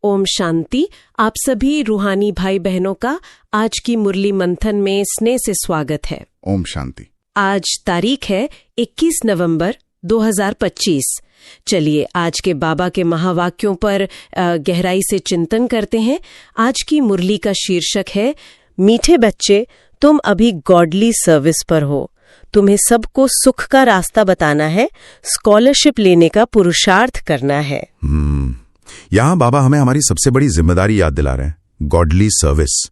ओम शांति। आप सभी रूहानी भाई बहनों का आज की मुरली मंथन में स्नेह से स्वागत है। ओम शांति। आज तारीख है 21 नवंबर 2025। चलिए आज के बाबा के महावाक्यों पर गहराई से चिंतन करते हैं। आज की मुरली का शीर्षक है, मीठे बच्चे, तुम अभी गॉडली सर्विस पर हो। तुम्हें सबको सुख का रास्ता बताना है, स्कॉलरशिप लेने का पुरुषार्थ करना है। यहाँ बाबा हमें हमारी सबसे बड़ी जिम्मेदारी याद दिला रहे हैं, गॉडली सर्विस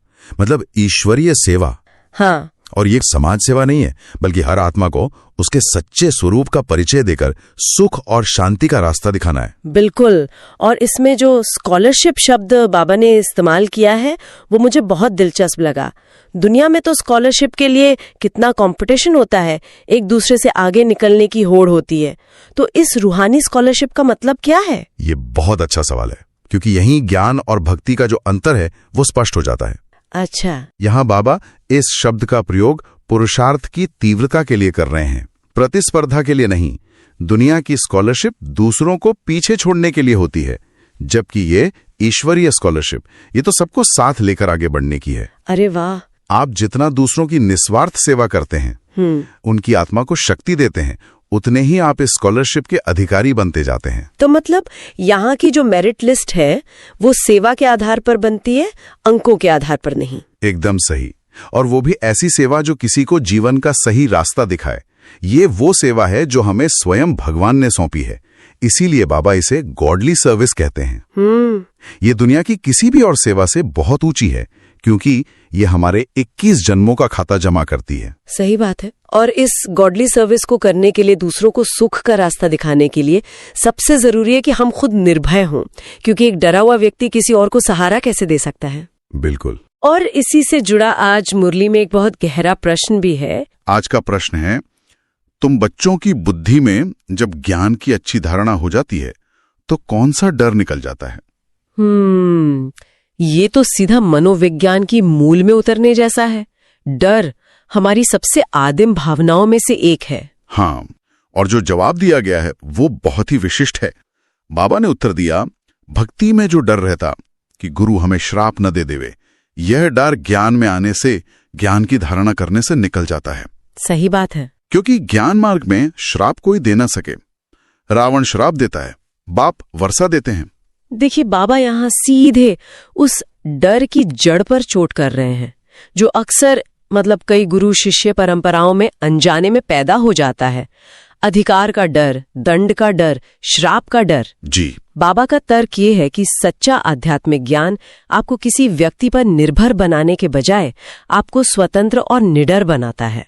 मतलब ईश्वरीय सेवा। हाँ, और ये समाज सेवा नहीं है, बल्कि हर आत्मा को उसके सच्चे स्वरूप का परिचय देकर सुख और शांति का रास्ता दिखाना है। बिल्कुल। और इसमें जो स्कॉलरशिप शब्द बाबा ने इस्तेमाल किया है वो मुझे बहुत दिलचस्प लगा। दुनिया में तो स्कॉलरशिप के लिए कितना कंपटीशन होता है, एक दूसरे से आगे निकलने की होड़ होती है। तो इस रूहानी स्कॉलरशिप का मतलब क्या है? ये बहुत अच्छा सवाल है, क्योंकि यही ज्ञान और भक्ति का जो अंतर है वो स्पष्ट हो जाता है। अच्छा, यहाँ बाबा इस शब्द का प्रयोग पुरुषार्थ की तीव्रता के लिए कर रहे हैं, प्रतिस्पर्धा के लिए नहीं। दुनिया की स्कॉलरशिप दूसरों को पीछे छोड़ने के लिए होती है, जबकि ये ईश्वरीय स्कॉलरशिप ये तो सबको साथ लेकर आगे बढ़ने की है। अरे वाह। आप जितना दूसरों की निस्वार्थ सेवा करते हैं, उनकी आत्मा को शक्ति देते हैं, उतने ही आप इस स्कॉलरशिप के अधिकारी बनते जाते हैं। तो मतलब यहाँ की जो मेरिट लिस्ट है वो सेवा के आधार पर बनती है, अंकों के आधार पर नहीं। एकदम सही। और वो भी ऐसी सेवा जो किसी को जीवन का सही रास्ता दिखाए। ये वो सेवा है जो हमें स्वयं भगवान ने सौंपी है, इसीलिए बाबा इसे गॉडली सर्विस कहते हैं। ये दुनिया की किसी भी और सेवा से बहुत ऊंची है, क्योंकि ये हमारे 21 जन्मों का खाता जमा करती है। सही बात है। और इस गॉडली सर्विस को करने के लिए, दूसरों को सुख का रास्ता दिखाने के लिए सबसे जरूरी है कि हम खुद निर्भय हों, क्योंकि एक डरा हुआ व्यक्ति किसी और को सहारा कैसे दे सकता है। बिल्कुल। और इसी से जुड़ा आज मुरली में एक बहुत गहरा प्रश्न भी है। आज का प्रश्न है, तुम बच्चों की बुद्धि में जब ज्ञान की अच्छी धारणा हो जाती है तो कौन सा डर निकल जाता है? ये तो सीधा मनोविज्ञान की मूल में उतरने जैसा है। डर हमारी सबसे आदिम भावनाओं में से एक है। हाँ, और जो जवाब दिया गया है वो बहुत ही विशिष्ट है। बाबा ने उत्तर दिया, भक्ति में जो डर रहता कि गुरु हमें श्राप न दे देवे, यह डर ज्ञान में आने से, ज्ञान की धारणा करने से निकल जाता है। सही बात है। क्योंकि ज्ञान मार्ग में श्राप कोई दे ना सके। रावण श्राप देता है, बाप वर्षा देते हैं। देखिए, बाबा यहाँ सीधे उस डर की जड़ पर चोट कर रहे हैं, जो अक्सर कई गुरु शिष्य परंपराओं में अनजाने में पैदा हो जाता है। अधिकार का डर, दंड का डर, श्राप का डर। जी। बाबा का तर्क ये है कि सच्चा आध्यात्मिक ज्ञान आपको किसी व्यक्ति पर निर्भर बनाने के बजाय आपको स्वतंत्र और निडर बनाता है।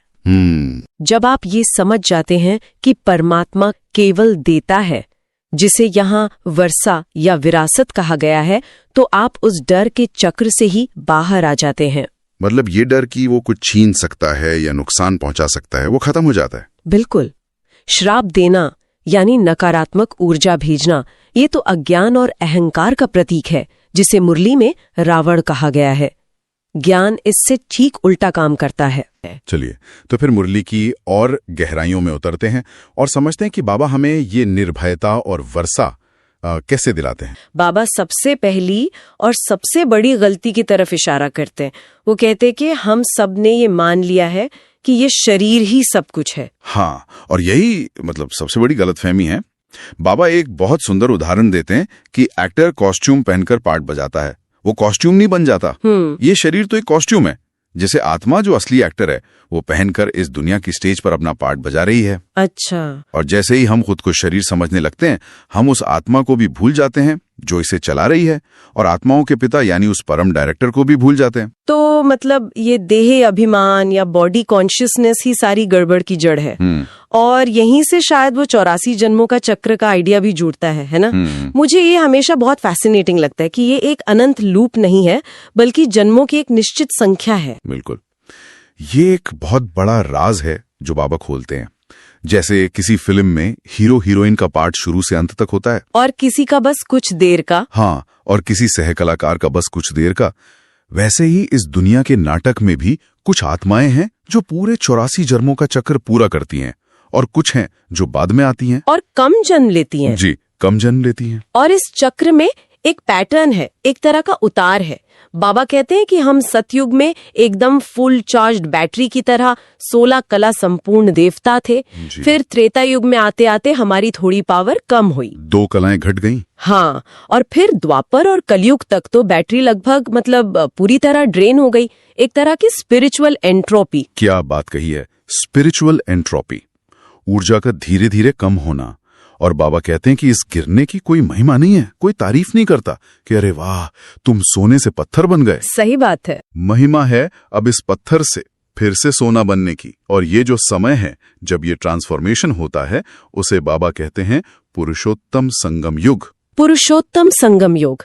जब आप ये समझ जाते हैं कि परमात्मा केवल देता है, जिसे यहाँ वर्षा या विरासत कहा गया है, तो आप उस डर के चक्र से ही बाहर आ जाते हैं। मतलब ये डर कि वो कुछ छीन सकता है या नुकसान पहुंचा सकता है, वो खत्म हो जाता है। बिल्कुल। श्राप देना यानी नकारात्मक ऊर्जा भेजना, ये तो अज्ञान और अहंकार का प्रतीक है, जिसे मुरली में रावण कहा गया है। ज्ञान इससे ठीक उल्टा काम करता है। चलिए तो फिर मुरली की और गहराइयों में उतरते हैं और समझते हैं कि बाबा हमें ये निर्भयता और वर्षा कैसे दिलाते हैं। बाबा सबसे पहली और सबसे बड़ी गलती की तरफ इशारा करते हैं। वो कहते हैं कि हम सब ने ये मान लिया है कि ये शरीर ही सब कुछ है। हाँ, और यही सबसे बड़ी गलतफहमी है। बाबा एक बहुत सुंदर उदाहरण देते हैं कि एक्टर कॉस्ट्यूम पहनकर पार्ट बजाता है, वो कॉस्ट्यूम नहीं बन जाता। ये शरीर तो एक कॉस्ट्यूम है, जिसे आत्मा जो असली एक्टर है वो पहनकर इस दुनिया की स्टेज पर अपना पार्ट बजा रही है। अच्छा। और जैसे ही हम खुद को शरीर समझने लगते हैं, हम उस आत्मा को भी भूल जाते हैं जो इसे चला रही है, और आत्माओं के पिता यानी उस परम डायरेक्टर को भी भूल जाते हैं। तो ये देह अभिमान या बॉडी कॉन्शियसनेस ही सारी गड़बड़ की जड़ है। और यहीं से शायद वो 84 जन्मों का चक्र का आइडिया भी जुड़ता है ना। मुझे ये हमेशा बहुत फैसिनेटिंग लगता है कि ये एक अनंत लूप नहीं है, बल्कि जन्मों की एक निश्चित संख्या है। बिल्कुल। ये एक बहुत बड़ा राज है जो बाबा खोलते हैं। जैसे किसी फिल्म में हीरो हीरोइन का पार्ट शुरू से अंत तक होता है, और किसी का बस कुछ देर का। हाँ, और किसी सहकलाकार का बस कुछ देर का। वैसे ही इस दुनिया के नाटक में भी कुछ आत्माएं हैं जो पूरे 84 जन्मों का चक्र पूरा करती हैं, और कुछ हैं जो बाद में आती हैं और कम जन्म लेती हैं। जी, कम जन्म लेती हैं। और इस चक्र में एक पैटर्न है, एक तरह का उतार है। बाबा कहते हैं कि हम सतयुग में एकदम फुल चार्ज्ड बैटरी की तरह 16 कला संपूर्ण देवता थे। फिर त्रेता युग में आते आते हमारी थोड़ी पावर कम हुई, 2 कलाएं घट गईं। हाँ, और फिर द्वापर और कलयुग तक तो बैटरी लगभग पूरी तरह ड्रेन हो गई। एक तरह की स्पिरिचुअल एंट्रोपी। क्या बात कही है, स्पिरिचुअल एंट्रोपी, ऊर्जा का धीरे धीरे कम होना। और बाबा कहते हैं कि इस गिरने की कोई महिमा नहीं है, कोई तारीफ नहीं करता कि अरे वाह तुम सोने से पत्थर बन गए। सही बात है। महिमा है अब इस पत्थर से फिर से सोना बनने की। और ये जो समय है जब ये ट्रांसफॉर्मेशन होता है उसे बाबा कहते हैं पुरुषोत्तम संगम युग। पुरुषोत्तम संगम युग,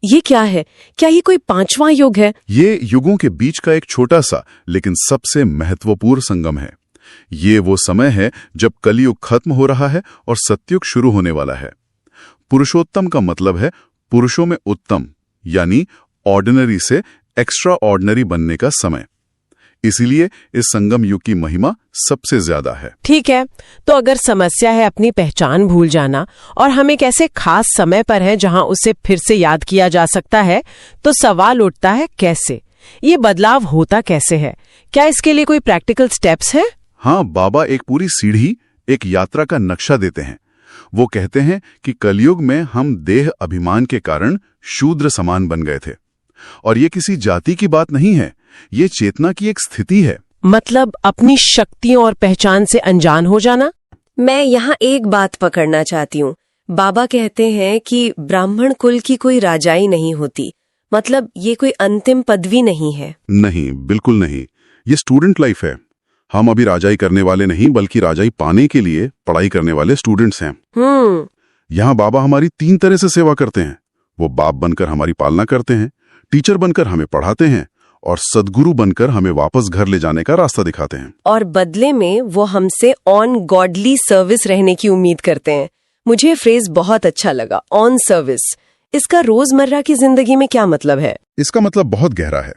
ये क्या है? क्या ये कोई 5वां युग है? ये युगों के बीच का एक छोटा सा लेकिन सबसे महत्वपूर्ण संगम है। ये वो समय है जब कलयुग खत्म हो रहा है और सतयुग शुरू होने वाला है। पुरुषोत्तम का मतलब है पुरुषों में उत्तम, यानी ऑर्डिनरी से एक्स्ट्रा ऑर्डिनरी बनने का समय। इसीलिए इस संगम युग की महिमा सबसे ज्यादा है। ठीक है, तो अगर समस्या है अपनी पहचान भूल जाना और हम एक ऐसे खास समय पर हैं जहां उसे फिर से याद किया जा सकता है, तो सवाल उठता है कैसे? ये बदलाव होता कैसे है? क्या इसके लिए कोई प्रैक्टिकल स्टेप्स हैं? हाँ, बाबा एक पूरी सीढ़ी, एक यात्रा का नक्शा देते हैं। वो कहते हैं कि कलयुग में हम देह अभिमान के कारण शूद्र समान बन गए थे। और ये किसी जाति की बात नहीं है, ये चेतना की एक स्थिति है। मतलब अपनी शक्तियों और पहचान से अनजान हो जाना। मैं यहाँ एक बात पकड़ना चाहती हूँ। बाबा कहते हैं कि ब्राह्मण कुल की कोई राजाई नहीं होती, मतलब ये कोई अंतिम पदवी नहीं है। नहीं, बिल्कुल नहीं। ये स्टूडेंट लाइफ है। हम अभी राजाई करने वाले नहीं बल्कि राजाई पाने के लिए पढ़ाई करने वाले स्टूडेंट्स हैं। यहाँ बाबा हमारी 3 तरह से सेवा करते हैं। वो बाप बनकर हमारी पालना करते हैं, टीचर बनकर हमें पढ़ाते हैं और सद्गुरु बनकर हमें वापस घर ले जाने का रास्ता दिखाते हैं। और बदले में वो हमसे ऑन गॉडली सर्विस रहने की उम्मीद करते हैं। मुझे फ्रेज बहुत अच्छा लगा, ऑन सर्विस। इसका रोजमर्रा की जिंदगी में क्या मतलब है? इसका मतलब बहुत गहरा है।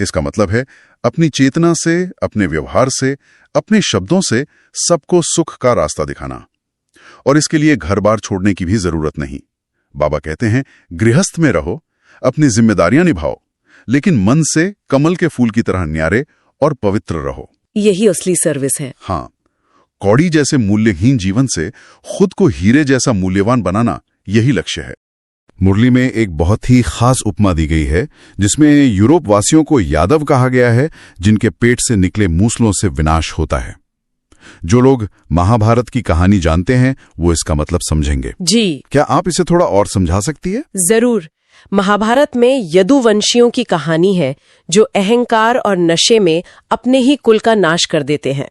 इसका मतलब है अपनी चेतना से, अपने व्यवहार से, अपने शब्दों से सबको सुख का रास्ता दिखाना। और इसके लिए घर बार छोड़ने की भी जरूरत नहीं। बाबा कहते हैं गृहस्थ में रहो, अपनी जिम्मेदारियां निभाओ, लेकिन मन से कमल के फूल की तरह न्यारे और पवित्र रहो। यही असली सर्विस है। हाँ, कौड़ी जैसे मूल्यहीन जीवन से खुद को हीरे जैसा मूल्यवान बनाना यही लक्ष्य है। मुरली में एक बहुत ही खास उपमा दी गई है जिसमें यूरोप वासियों को यादव कहा गया है, जिनके पेट से निकले मूसलों से विनाश होता है। जो लोग महाभारत की कहानी जानते हैं वो इसका मतलब समझेंगे। जी, क्या आप इसे थोड़ा और समझा सकती है? जरूर। महाभारत में यदुवंशियों की कहानी है जो अहंकार और नशे में अपने ही कुल का नाश कर देते हैं।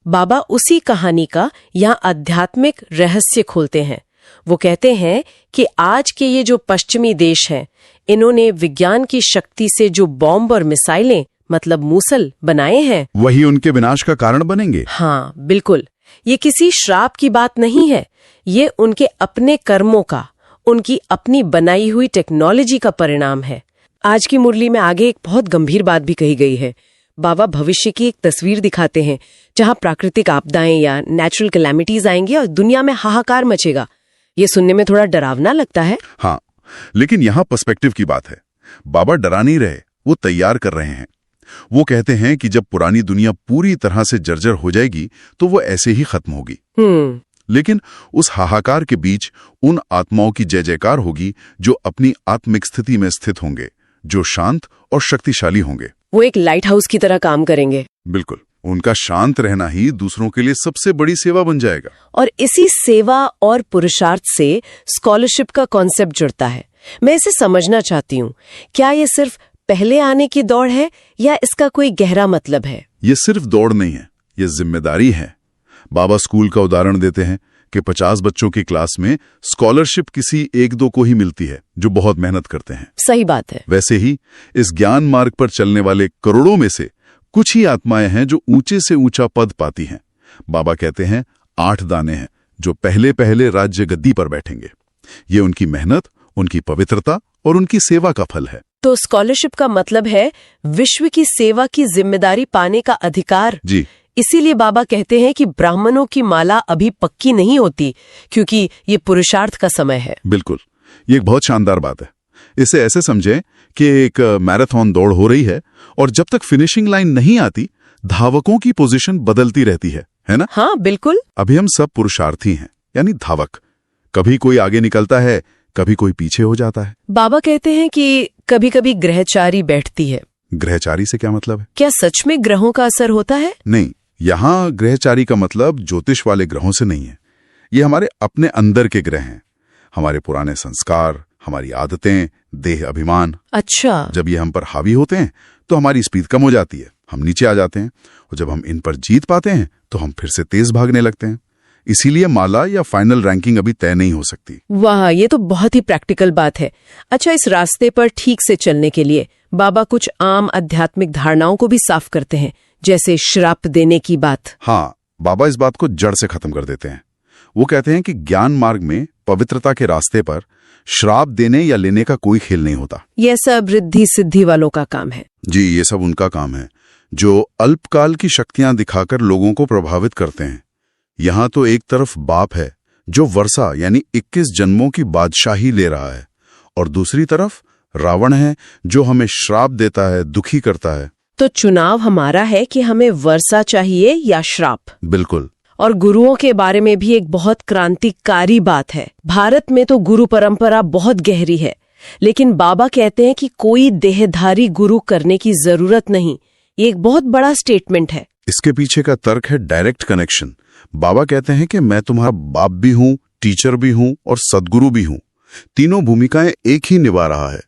बाबा उसी कहानी का यहाँ आध्यात्मिक रहस्य खोलते हैं। वो कहते हैं कि आज के ये जो पश्चिमी देश हैं, इन्होंने विज्ञान की शक्ति से जो बॉम्ब और मिसाइलें मतलब मूसल बनाए हैं, वही उनके विनाश का कारण बनेंगे। हाँ बिल्कुल, ये किसी श्राप की बात नहीं है। ये उनके अपने कर्मों का, उनकी अपनी बनाई हुई टेक्नोलॉजी का परिणाम है। आज की मुरली में आगे एक बहुत गंभीर बात भी कही गई है। बाबा भविष्य की एक तस्वीर दिखाते हैं जहां प्राकृतिक आपदाएं या नेचुरल कैलेमिटीज आएंगी और दुनिया में हाहाकार मचेगा। ये सुनने में थोड़ा डरावना लगता है। हाँ, लेकिन यहाँ पर्सपेक्टिव की बात है। बाबा डरा नहीं रहे, वो तैयार कर रहे हैं। वो कहते हैं कि जब पुरानी दुनिया पूरी तरह से जर्जर हो जाएगी तो वो ऐसे ही खत्म होगी। लेकिन उस हाहाकार के बीच उन आत्माओं की जय जयकार होगी जो अपनी आत्मिक स्थिति में स्थित होंगे, जो शांत और शक्तिशाली होंगे। वो एक लाइट हाउस की तरह काम करेंगे। बिल्कुल, उनका शांत रहना ही दूसरों के लिए सबसे बड़ी सेवा बन जाएगा। और इसी सेवा और पुरुषार्थ से स्कॉलरशिप का कॉन्सेप्ट जुड़ता है। मैं इसे समझना चाहती हूँ, क्या ये सिर्फ पहले आने की दौड़ है या इसका कोई गहरा मतलब है? ये सिर्फ दौड़ नहीं है, ये जिम्मेदारी है। बाबा स्कूल का उदाहरण देते हैं कि 50 बच्चों की क्लास में स्कॉलरशिप किसी 1-2 को ही मिलती है जो बहुत मेहनत करते हैं। सही बात है। वैसे ही इस ज्ञान मार्ग पर चलने वाले करोड़ों में से कुछ ही आत्माएं हैं जो ऊंचे से ऊंचा पद पाती हैं। बाबा कहते हैं 8 दाने हैं जो पहले पहले राज्य गद्दी पर बैठेंगे। ये उनकी मेहनत, उनकी पवित्रता और उनकी सेवा का फल है। तो स्कॉलरशिप का मतलब है विश्व की सेवा की जिम्मेदारी पाने का अधिकार। जी, इसीलिए बाबा कहते हैं कि ब्राह्मणों की माला अभी पक्की नहीं होती, क्योंकि ये पुरुषार्थ का समय है। बिल्कुल। ये एक बहुत शानदार बात है। इसे ऐसे समझें कि एक मैराथन दौड़ हो रही है और जब तक फिनिशिंग लाइन नहीं आती धावकों की पोजीशन बदलती रहती है ना? हाँ बिल्कुल। अभी हम सब पुरुषार्थी हैं, यानी धावक। कभी कोई आगे निकलता है, कभी कोई पीछे हो जाता है। बाबा कहते हैं कि कभी कभी ग्रहचारी बैठती है। ग्रहचारी से क्या मतलब है? क्या सच में ग्रहों का असर होता है? नहीं, यहाँ ग्रहचारी का मतलब ज्योतिष वाले ग्रहों से नहीं है। ये हमारे अपने अंदर के ग्रह हैं, हमारे पुराने संस्कार, हमारी आदतें, देह अभिमान। अच्छा। जब ये हम पर हावी होते हैं तो हमारी स्पीड कम हो जाती है, हम नीचे आ जाते हैं, और जब हम इन पर जीत पाते हैं तो हम फिर से तेज भागने लगते हैं। इसीलिए माला या फाइनल रैंकिंग अभी तय नहीं हो सकती। वाह, ये तो बहुत ही प्रैक्टिकल बात है। अच्छा, इस रास्ते पर ठीक से चलने के लिए बाबा कुछ आम आध्यात्मिक धारणाओं को भी साफ करते हैं, जैसे श्राप देने की बात। हाँ, बाबा इस बात को जड़ से खत्म कर देते हैं। वो कहते हैं कि ज्ञान मार्ग में पवित्रता के रास्ते पर श्राप देने या लेने का कोई खेल नहीं होता। यह सब रिद्धि सिद्धि वालों का काम है। जी, ये सब उनका काम है जो अल्पकाल की शक्तियां दिखाकर लोगों को प्रभावित करते हैं। यहाँ तो एक तरफ बाप है जो वर्षा यानी 21 जन्मों की बादशाही ले रहा है, और दूसरी तरफ रावण है जो हमें श्राप देता है, दुखी करता है। तो चुनाव हमारा है कि हमें वर्षा चाहिए या श्राप। बिल्कुल। और गुरुओं के बारे में भी एक बहुत क्रांतिकारी बात है। भारत में तो गुरु परंपरा बहुत गहरी है, लेकिन बाबा कहते हैं कि कोई देहधारी गुरु करने की जरूरत नहीं। ये एक बहुत बड़ा स्टेटमेंट है। इसके पीछे का तर्क है डायरेक्ट कनेक्शन। बाबा कहते हैं कि मैं तुम्हारा बाप भी हूं, टीचर भी हूं और सदगुरु भी हूं। तीनों भूमिकाएं एक ही निभा रहा है।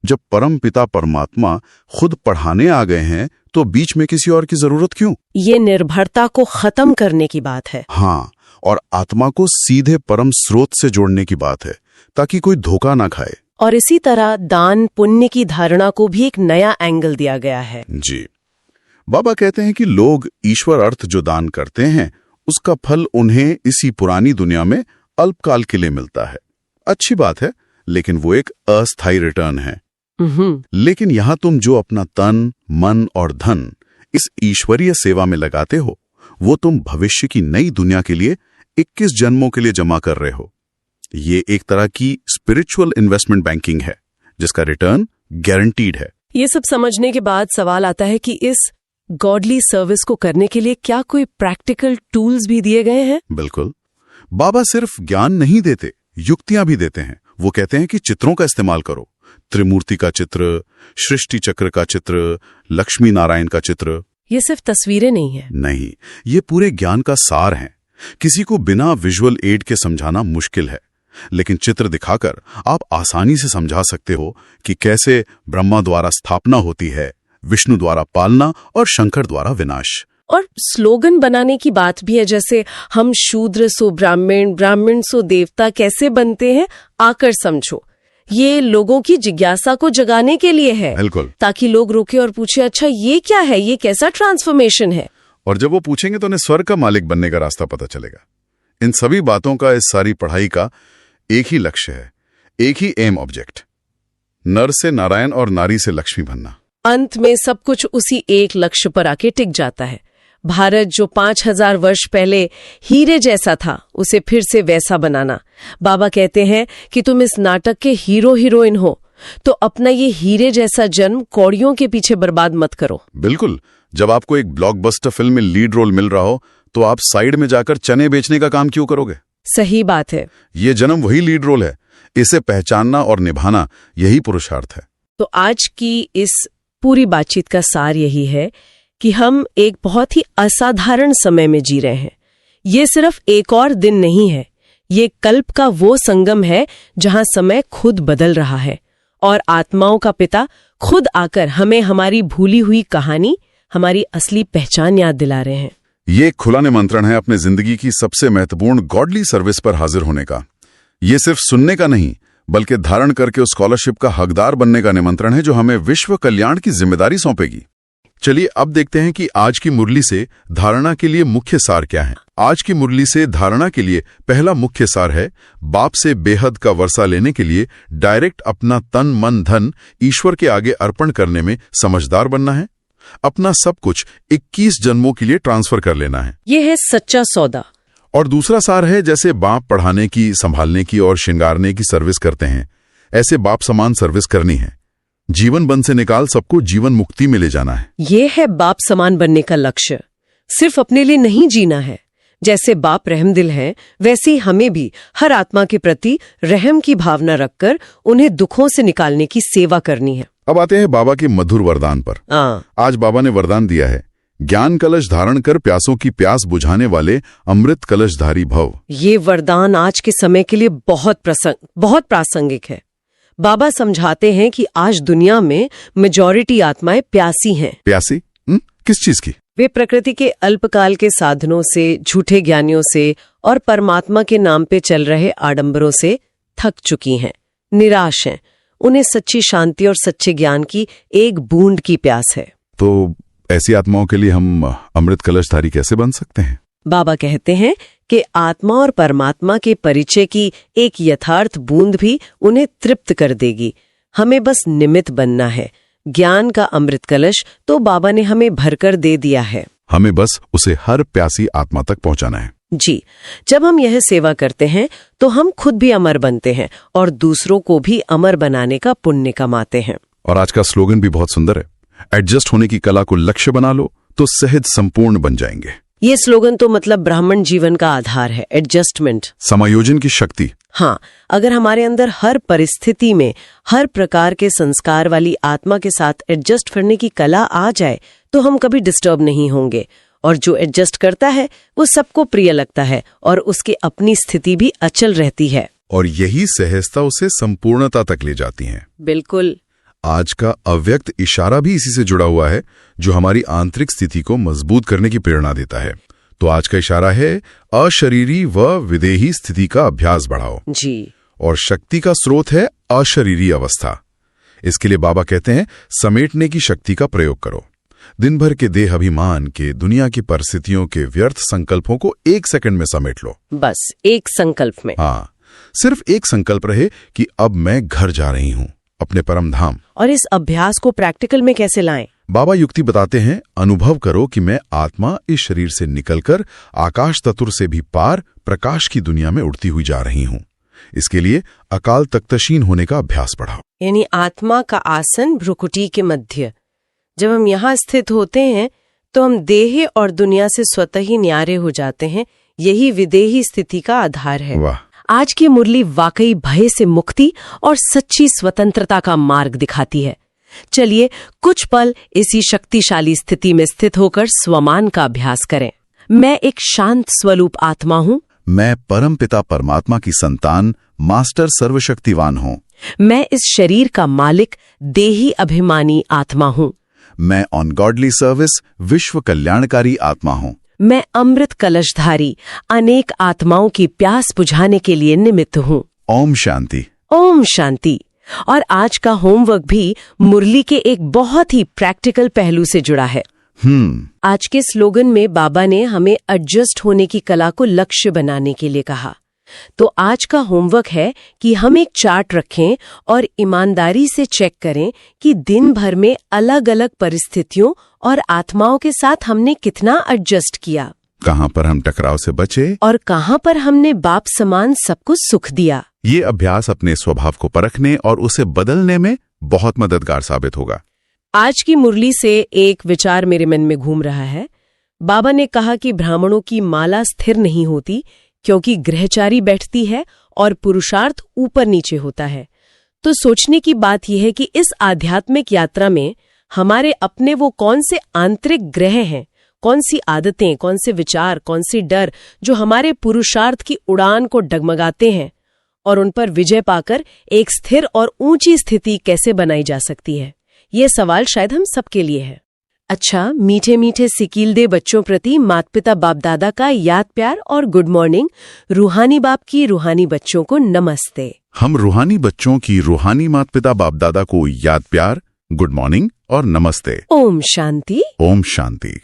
जब परम पिता परमात्मा खुद पढ़ाने आ गए हैं तो बीच में किसी और की जरूरत क्यों? ये निर्भरता को खत्म करने की बात है। हाँ, और आत्मा को सीधे परम स्रोत से जोड़ने की बात है, ताकि कोई धोखा ना खाए। और इसी तरह दान पुण्य की धारणा को भी एक नया एंगल दिया गया है। जी, बाबा कहते हैं कि लोग ईश्वर अर्थ जो दान करते हैं उसका फल उन्हें इसी पुरानी दुनिया में अल्पकाल के लिए मिलता है। अच्छी बात है, लेकिन वो एक अस्थायी रिटर्न है। लेकिन यहाँ तुम जो अपना तन, मन और धन इस ईश्वरीय सेवा में लगाते हो, वो तुम भविष्य की नई दुनिया के लिए 21 जन्मों के लिए जमा कर रहे हो। ये एक तरह की स्पिरिचुअल इन्वेस्टमेंट बैंकिंग है जिसका रिटर्न गारंटीड है। ये सब समझने के बाद सवाल आता है कि इस गॉडली सर्विस को करने के लिए क्या कोई प्रैक्टिकल टूल्स भी दिए गए हैं? बिल्कुल। बाबा सिर्फ ज्ञान नहीं देते, युक्तियां भी देते हैं। वो कहते हैं कि चित्रों का इस्तेमाल करो। त्रिमूर्ति का चित्र, सृष्टि चक्र का चित्र, लक्ष्मी नारायण का चित्र। ये सिर्फ तस्वीरें नहीं है। नहीं, ये पूरे ज्ञान का सार है। किसी को बिना विजुअल एड के समझाना मुश्किल है, लेकिन चित्र दिखाकर आप आसानी से समझा सकते हो कि कैसे ब्रह्मा द्वारा स्थापना होती है, विष्णु द्वारा पालना और शंकर द्वारा विनाश। और स्लोगन बनाने की बात भी है, जैसे हम शूद्र सो ब्राह्मण, ब्राह्मण सो देवता कैसे बनते हैं, आकर समझो। ये लोगों की जिज्ञासा को जगाने के लिए है। बिल्कुल। ताकि लोग रुके और पूछे, अच्छा ये क्या है, ये कैसा ट्रांसफॉर्मेशन है। और जब वो पूछेंगे तो उन्हें स्वर्ग का मालिक बनने का रास्ता पता चलेगा। इन सभी बातों का, इस सारी पढ़ाई का एक ही लक्ष्य है, एक ही एम ऑब्जेक्ट, नर से नारायण और नारी से लक्ष्मी बनना। अंत में सब कुछ उसी एक लक्ष्य पर आके टिक जाता है। भारत जो 5000 वर्ष पहले हीरे जैसा था, उसे फिर से वैसा बनाना। बाबा कहते हैं कि तुम इस नाटक के हीरो हीरोइन हो, तो अपना ये हीरे जैसा जन्म कौड़ियों के पीछे बर्बाद मत करो। बिल्कुल। जब आपको एक ब्लॉकबस्टर फिल्म में लीड रोल मिल रहा हो तो आप साइड में जाकर चने बेचने का काम क्यों करोगे? सही बात है। ये जन्म वही लीड रोल है, इसे पहचानना और निभाना यही पुरुषार्थ है। तो आज की इस पूरी बातचीत का सार यही है कि हम एक बहुत ही असाधारण समय में जी रहे हैं। ये सिर्फ एक और दिन नहीं है, ये कल्प का वो संगम है जहां समय खुद बदल रहा है और आत्माओं का पिता खुद आकर हमें हमारी भूली हुई कहानी, हमारी असली पहचान याद दिला रहे हैं। ये खुला निमंत्रण है अपने जिंदगी की सबसे महत्वपूर्ण गॉडली सर्विस पर हाजिर होने का। ये सिर्फ सुनने का नहीं, बल्कि धारण करके उस स्कॉलरशिप का हकदार बनने का निमंत्रण है जो हमें विश्व कल्याण की जिम्मेदारी सौंपेगी। चलिए अब देखते हैं कि आज की मुरली से धारणा के लिए मुख्य सार क्या है। आज की मुरली से धारणा के लिए पहला मुख्य सार है, बाप से बेहद का वर्षा लेने के लिए डायरेक्ट अपना तन मन धन ईश्वर के आगे अर्पण करने में समझदार बनना है। अपना सब कुछ 21 जन्मों के लिए ट्रांसफर कर लेना है। यह है सच्चा सौदा। और दूसरा सार है, जैसे बाप पढ़ाने की, संभालने की और श्रृंगारने की सर्विस करते हैं, ऐसे बाप समान सर्विस करनी है। जीवन बंध से निकाल सबको जीवन मुक्ति में ले जाना है। ये है बाप समान बनने का लक्ष्य। सिर्फ अपने लिए नहीं जीना है। जैसे बाप रहमदिल है, वैसे ही हमें भी हर आत्मा के प्रति रहम की भावना रखकर उन्हें दुखों से निकालने की सेवा करनी है। अब आते हैं बाबा के मधुर वरदान पर। आज बाबा ने वरदान दिया है, ज्ञान कलश धारण कर प्यासों की प्यास बुझाने वाले अमृत कलशधारी भव। ये वरदान आज के समय के लिए बहुत प्रासंगिक है। बाबा समझाते हैं कि आज दुनिया में मेजॉरिटी आत्माएं प्यासी हैं। प्यासी? किस चीज की? वे प्रकृति के अल्पकाल के साधनों से, झूठे ज्ञानियों से और परमात्मा के नाम पे चल रहे आडंबरों से थक चुकी हैं, निराश हैं। उन्हें सच्ची शांति और सच्चे ज्ञान की एक बूंद की प्यास है। तो ऐसी आत्माओं के लिए हम अमृत कलशधारी कैसे बन सकते हैं? बाबा कहते हैं कि आत्मा और परमात्मा के परिचय की एक यथार्थ बूंद भी उन्हें तृप्त कर देगी। हमें बस निमित्त बनना है। ज्ञान का अमृत कलश तो बाबा ने हमें भरकर दे दिया है। हमें बस उसे हर प्यासी आत्मा तक पहुंचाना है। जी, जब हम यह सेवा करते हैं तो हम खुद भी अमर बनते हैं और दूसरों को भी अमर बनाने का पुण्य कमाते हैं। और आज का स्लोगन भी बहुत सुंदर है, एडजस्ट होने की कला को लक्ष्य बना लो तो सहज संपूर्ण बन जाएंगे। ये स्लोगन तो मतलब ब्राह्मण जीवन का आधार है, एडजस्टमेंट, समायोजन की शक्ति। हाँ, अगर हमारे अंदर हर परिस्थिति में हर प्रकार के संस्कार वाली आत्मा के साथ एडजस्ट करने की कला आ जाए तो हम कभी डिस्टर्ब नहीं होंगे। और जो एडजस्ट करता है वो सबको प्रिय लगता है और उसकी अपनी स्थिति भी अचल रहती है। और यही सहजता उसे संपूर्णता तक ले जाती है। बिल्कुल। आज का अव्यक्त इशारा भी इसी से जुड़ा हुआ है, जो हमारी आंतरिक स्थिति को मजबूत करने की प्रेरणा देता है। तो आज का इशारा है, अशरीरी व विदेही स्थिति का अभ्यास बढ़ाओ। जी। और शक्ति का स्रोत है अशरीरी अवस्था। इसके लिए बाबा कहते हैं, समेटने की शक्ति का प्रयोग करो। दिन भर के देह अभिमान के, दुनिया की परिस्थितियों के व्यर्थ संकल्पों को 1 सेकंड में समेट लो। बस एक संकल्प में। हाँ, सिर्फ एक संकल्प रहे कि अब मैं घर जा रही हूँ, अपने परम धाम। और इस अभ्यास को प्रैक्टिकल में कैसे लाएं? बाबा युक्ति बताते हैं, अनुभव करो कि मैं आत्मा इस शरीर से निकलकर आकाश तत्व से भी पार प्रकाश की दुनिया में उड़ती हुई जा रही हूँ। इसके लिए अकाल तख्तशीन होने का अभ्यास बढ़ाओ। यानी आत्मा का आसन भ्रुकुटी के मध्य। जब हम यहाँ स्थित होते हैं तो हम देह और दुनिया से स्वतः ही न्यारे हो जाते हैं। यही विदेही स्थिति का आधार है। वाह। आज की मुरली वाकई भय से मुक्ति और सच्ची स्वतंत्रता का मार्ग दिखाती है। चलिए कुछ पल इसी शक्तिशाली स्थिति में स्थित होकर स्वमान का अभ्यास करें। मैं एक शांत स्वरूप आत्मा हूँ। मैं परमपिता परमात्मा की संतान, मास्टर सर्वशक्तिवान हूँ। मैं इस शरीर का मालिक, देही अभिमानी आत्मा हूँ। मैं ऑन गॉडली सर्विस, विश्व कल्याणकारी आत्मा हूँ। मैं अमृत कलशधारी, अनेक आत्माओं की प्यास बुझाने के लिए निमित्त हूँ। ओम शांति। ओम शांति। और आज का होमवर्क भी मुरली के एक बहुत ही प्रैक्टिकल पहलू से जुड़ा है। आज के स्लोगन में बाबा ने हमें एडजस्ट होने की कला को लक्ष्य बनाने के लिए कहा। तो आज का होमवर्क है कि हम एक चार्ट रखें और ईमानदारी से चेक करें कि दिन भर में अलग अलग परिस्थितियों और आत्माओं के साथ हमने कितना एडजस्ट किया, कहाँ पर हम टकराव से बचे और कहाँ पर हमने बाप समान सबको सुख दिया। ये अभ्यास अपने स्वभाव को परखने और उसे बदलने में बहुत मददगार साबित होगा। आज की मुरली से एक विचार मेरे मन में घूम रहा है। बाबा ने कहा कि ब्राह्मणों की माला स्थिर नहीं होती क्योंकि ग्रहचारी बैठती है और पुरुषार्थ ऊपर नीचे होता है। तो सोचने की बात यह है कि इस आध्यात्मिक यात्रा में हमारे अपने वो कौन से आंतरिक ग्रह हैं, कौन सी आदतें, कौन से विचार, कौन सी डर जो हमारे पुरुषार्थ की उड़ान को डगमगाते हैं, और उन पर विजय पाकर एक स्थिर और ऊंची स्थिति कैसे बनाई जा सकती है। ये सवाल शायद हम सबके लिए है। अच्छा, मीठे मीठे सिकीलदे बच्चों प्रति माता पिता बाप दादा का याद प्यार और गुड मॉर्निंग। रूहानी बाप की रूहानी बच्चों को नमस्ते। हम रूहानी बच्चों की रूहानी माता पिता बाप दादा को याद प्यार, गुड मॉर्निंग और नमस्ते। ओम शांति। ओम शांति।